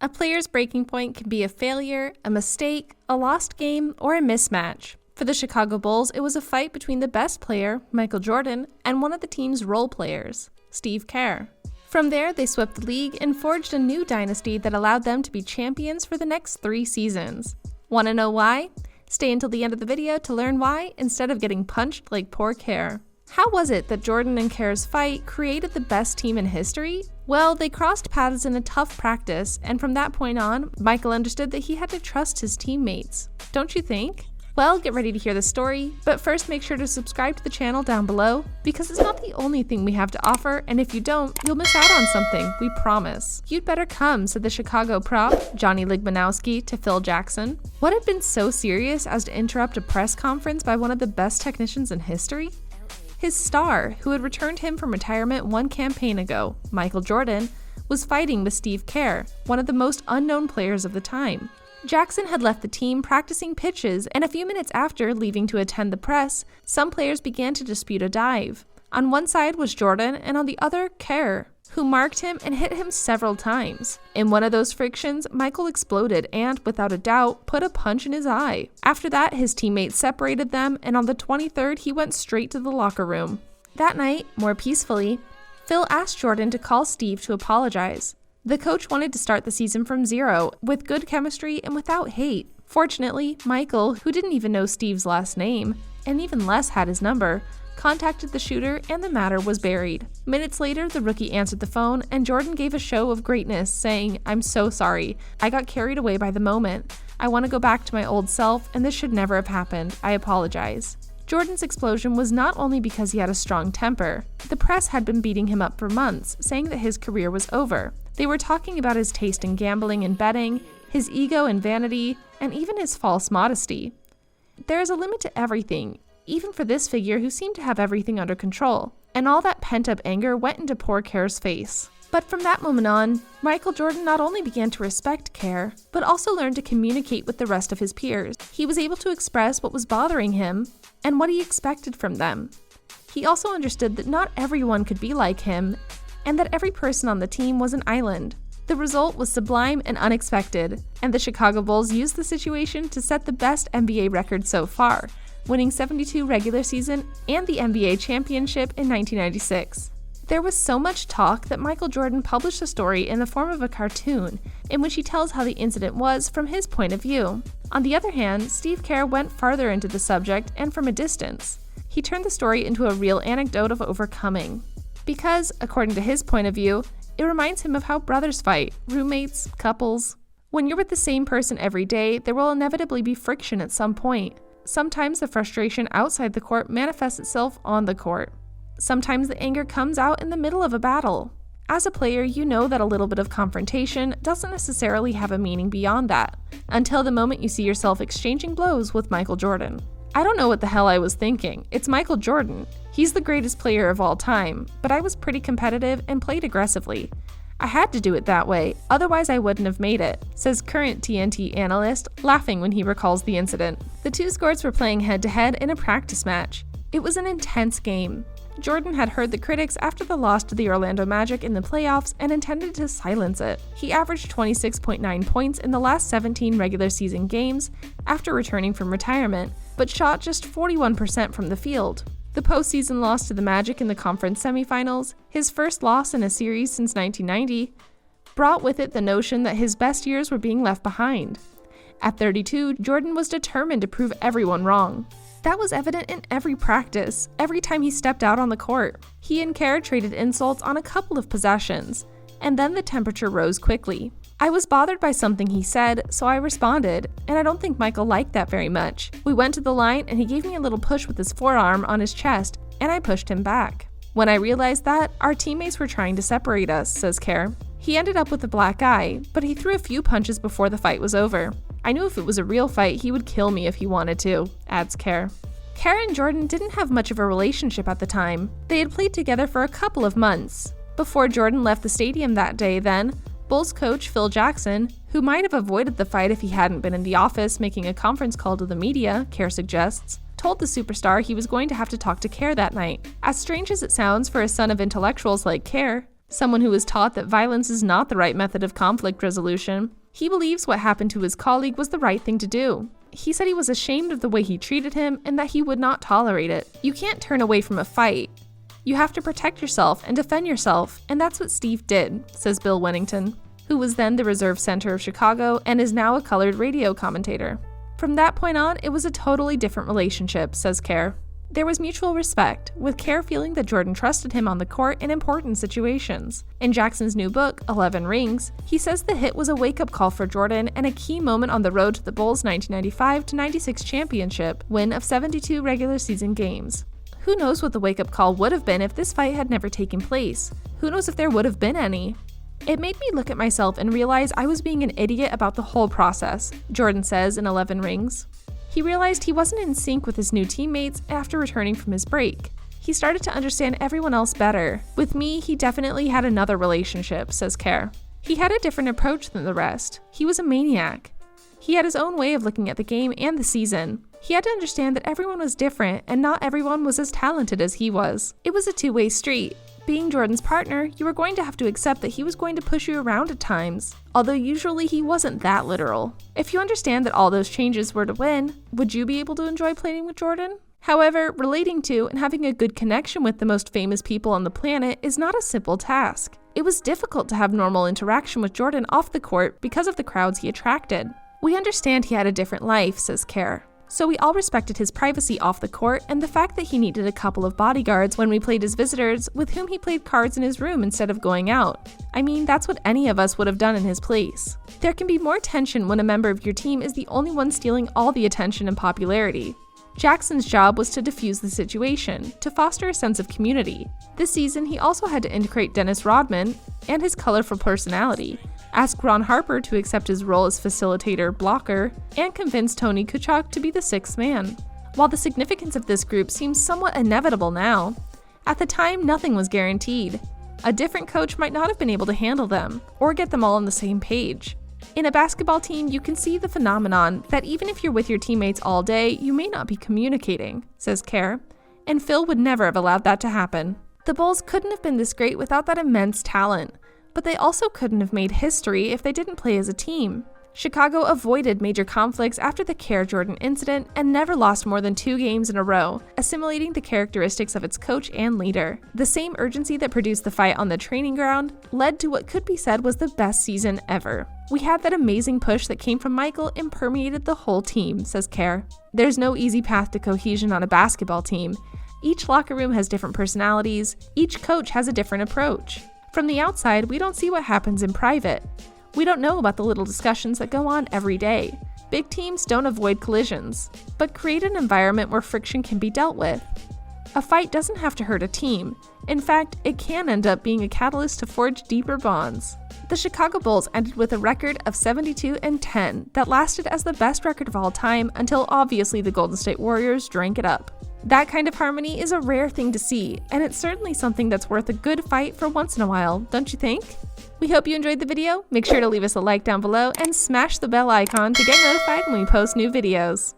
A player's breaking point can be a failure, a mistake, a lost game, or a mismatch. For the Chicago Bulls, it was a fight between the best player, Michael Jordan, and one of the team's role players, Steve Kerr. From there, they swept the league and forged a new dynasty that allowed them to be champions for the next 3 seasons. Want to know why? Stay until the end of the video to learn why, instead of getting punched like poor Kerr. How was it that Jordan and Kerr's fight created the best team in history? Well, they crossed paths in a tough practice, and from that point on, Michael understood that he had to trust his teammates. Don't you think? Well, get ready to hear the story, but first make sure to subscribe to the channel down below, because it's not the only thing we have to offer, and if you don't, you'll miss out on something, we promise. You'd better come, said the Chicago prop, Johnny Ligmanowski, to Phil Jackson. What had been so serious as to interrupt a press conference by one of the best technicians in history? His star, who had returned him from retirement 1 campaign ago, Michael Jordan, was fighting with Steve Kerr, one of the most unknown players of the time. Jackson had left the team practicing pitches, and a few minutes after leaving to attend the press, some players began to dispute a dive. On one side was Jordan, and on the other, Kerr, who marked him and hit him several times. In one of those frictions, Michael exploded and, without a doubt, put a punch in his eye. After that, his teammates separated them, and on the 23rd, he went straight to the locker room. That night, more peacefully, Phil asked Jordan to call Steve to apologize. The coach wanted to start the season from zero, with good chemistry and without hate. Fortunately, Michael, who didn't even know Steve's last name, and even less had his number, contacted the shooter and the matter was buried. Minutes later, the rookie answered the phone and Jordan gave a show of greatness, saying, "I'm so sorry. I got carried away by the moment. I want to go back to my old self and this should never have happened. I apologize." Jordan's explosion was not only because he had a strong temper. The press had been beating him up for months, saying that his career was over. They were talking about his taste in gambling and betting, his ego and vanity, and even his false modesty. There is a limit to everything, even for this figure who seemed to have everything under control, and all that pent-up anger went into poor Kerr's face. But from that moment on, Michael Jordan not only began to respect Kerr, but also learned to communicate with the rest of his peers. He was able to express what was bothering him and what he expected from them. He also understood that not everyone could be like him, and that every person on the team was an island. The result was sublime and unexpected, and the Chicago Bulls used the situation to set the best NBA record so far, winning 72 regular season and the NBA championship in 1996. There was so much talk that Michael Jordan published a story in the form of a cartoon, in which he tells how the incident was from his point of view. On the other hand, Steve Kerr went farther into the subject and from a distance. He turned the story into a real anecdote of overcoming. Because, according to his point of view, it reminds him of how brothers fight, roommates, couples. When you're with the same person every day, there will inevitably be friction at some point. Sometimes the frustration outside the court manifests itself on the court. Sometimes the anger comes out in the middle of a battle. As a player, you know that a little bit of confrontation doesn't necessarily have a meaning beyond that, until the moment you see yourself exchanging blows with Michael Jordan. I don't know what the hell I was thinking. It's Michael Jordan. He's the greatest player of all time, but I was pretty competitive and played aggressively. I had to do it that way, otherwise I wouldn't have made it, says current TNT analyst, laughing when he recalls the incident. The two squads were playing head-to-head in a practice match. It was an intense game. Jordan had heard the critics after the loss to the Orlando Magic in the playoffs and intended to silence it. He averaged 26.9 points in the last 17 regular season games after returning from retirement, but shot just 41% from the field. The postseason loss to the Magic in the conference semifinals, his first loss in a series since 1990, brought with it the notion that his best years were being left behind. At 32, Jordan was determined to prove everyone wrong. That was evident in every practice, every time he stepped out on the court. He and Kerr traded insults on a couple of possessions, and then the temperature rose quickly. I was bothered by something he said, so I responded, and I don't think Michael liked that very much. We went to the line and he gave me a little push with his forearm on his chest, and I pushed him back. When I realized that, our teammates were trying to separate us, says Kerr. He ended up with a black eye, but he threw a few punches before the fight was over. I knew if it was a real fight, he would kill me if he wanted to, adds Kerr. Kerr and Jordan didn't have much of a relationship at the time. They had played together for a couple of months. Before Jordan left the stadium that day then, Bulls coach Phil Jackson, who might have avoided the fight if he hadn't been in the office making a conference call to the media, Kerr suggests, told the superstar he was going to have to talk to Kerr that night. As strange as it sounds for a son of intellectuals like Kerr, someone who was taught that violence is not the right method of conflict resolution. He believes what happened to his colleague was the right thing to do. He said he was ashamed of the way he treated him and that he would not tolerate it. You can't turn away from a fight. You have to protect yourself and defend yourself, and that's what Steve did, says Bill Wennington, who was then the reserve center of Chicago and is now a colored radio commentator. From that point on, it was a totally different relationship, says Kerr. There was mutual respect, with Kerr feeling that Jordan trusted him on the court in important situations. In Jackson's new book, 11 Rings, he says the hit was a wake-up call for Jordan and a key moment on the road to the Bulls' 1995-96 championship win of 72 regular season games. Who knows what the wake-up call would have been if this fight had never taken place? Who knows if there would have been any? It made me look at myself and realize I was being an idiot about the whole process, Jordan says in 11 Rings. He realized he wasn't in sync with his new teammates after returning from his break. He started to understand everyone else better. With me, he definitely had another relationship, says Kerr. He had a different approach than the rest. He was a maniac. He had his own way of looking at the game and the season. He had to understand that everyone was different and not everyone was as talented as he was. It was a two-way street. Being Jordan's partner, you were going to have to accept that he was going to push you around at times, although usually he wasn't that literal. If you understand that all those changes were to win, would you be able to enjoy playing with Jordan? However, relating to and having a good connection with the most famous people on the planet is not a simple task. It was difficult to have normal interaction with Jordan off the court because of the crowds he attracted. We understand he had a different life, says Kerr. So we all respected his privacy off the court and the fact that he needed a couple of bodyguards when we played as visitors with whom he played cards in his room instead of going out. I mean, that's what any of us would have done in his place. There can be more tension when a member of your team is the only one stealing all the attention and popularity. Jackson's job was to diffuse the situation, to foster a sense of community. This season, he also had to integrate Dennis Rodman and his colorful personality, ask Ron Harper to accept his role as facilitator, blocker, and convince Tony Kukoc to be the sixth man. While the significance of this group seems somewhat inevitable now, at the time nothing was guaranteed. A different coach might not have been able to handle them, or get them all on the same page. In a basketball team, you can see the phenomenon that even if you're with your teammates all day, you may not be communicating, says Kerr, and Phil would never have allowed that to happen. The Bulls couldn't have been this great without that immense talent, but they also couldn't have made history if they didn't play as a team. Chicago avoided major conflicts after the Kerr-Jordan incident and never lost more than 2 games in a row, assimilating the characteristics of its coach and leader. The same urgency that produced the fight on the training ground led to what could be said was the best season ever. We had that amazing push that came from Michael and permeated the whole team, says Kerr. There's no easy path to cohesion on a basketball team. Each locker room has different personalities. Each coach has a different approach. From the outside, we don't see what happens in private. We don't know about the little discussions that go on every day. Big teams don't avoid collisions, but create an environment where friction can be dealt with. A fight doesn't have to hurt a team. In fact, it can end up being a catalyst to forge deeper bonds. The Chicago Bulls ended with a record of 72-10 that lasted as the best record of all time until obviously the Golden State Warriors drank it up. That kind of harmony is a rare thing to see, and it's certainly something that's worth a good fight for once in a while, don't you think? We hope you enjoyed the video. Make sure to leave us a like down below and smash the bell icon to get notified when we post new videos.